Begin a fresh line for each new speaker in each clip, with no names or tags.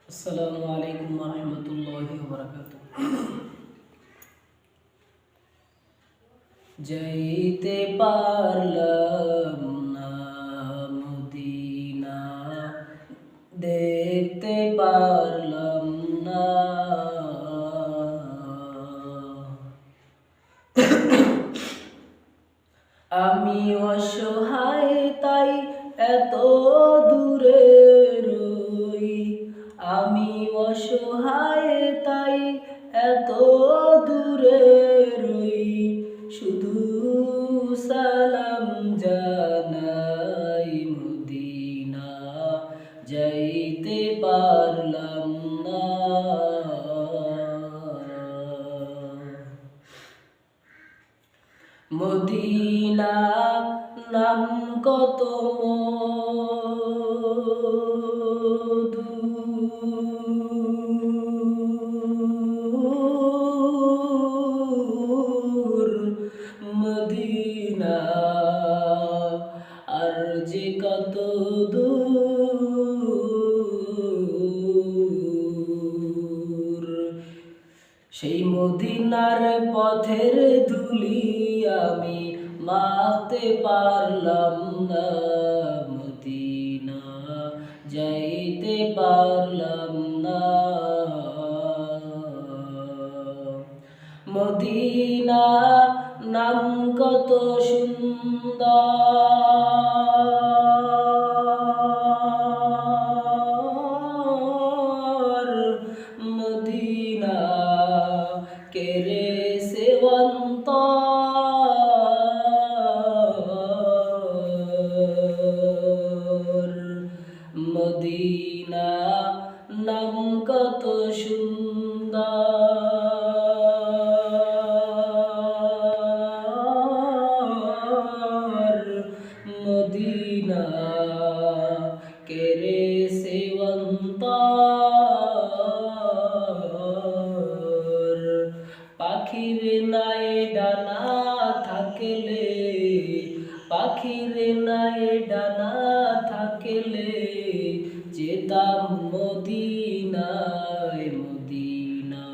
আসসালামু আলাইকুম ওয়া রাহমাতুল্লাহি ওয়া বারাকাতুহু। যাইতে পারলাম না মদিনা, দেখতে পারলাম না। আমি অসহায় তাই এত দূরে রই, আমি অসহায় তাই এত দূরে রই, শুধু সালাম জানাই মদিনা, যাইতে পারলাম না। মদিনা নাম কত মধু, মদিনা আর যে কত দূর, সেই মদিনার পথের ধুলি আমি মাখতে পারলাম না মদিনা, যাইতে পারলাম না। মদিনা নাম কত সুন্দর, মদিনা কেরে সেবন্তর, মদিনা নাম কত সুন্দর, মদিনা কেরে সেবন্তর। পাখির নাই ডানা থাকলে, পাখির নাই ডানা থাকলে যেতাম মদিনায়, মদিনা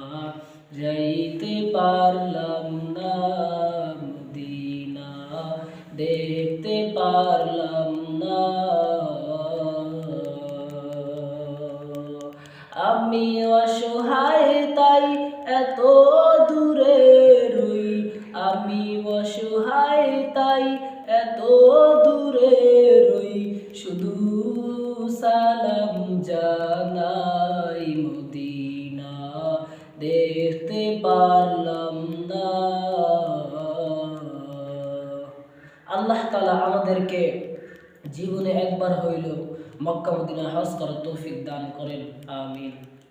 যাইতে পারলাম না মদিনা, দেখতে পারলাম না। আমি অসহায় তাই এত দূরে রই, আমি অসহায় তাই এত দূরে রই, শুধু সালাম জানাই মদিনা, দেখতে পারলাম না। আল্লাহ তাআলা আমাদেরকে জীবনে একবার হইল মক্কা মদিনা হজ করার তৌফিক দান করেন, আমিন।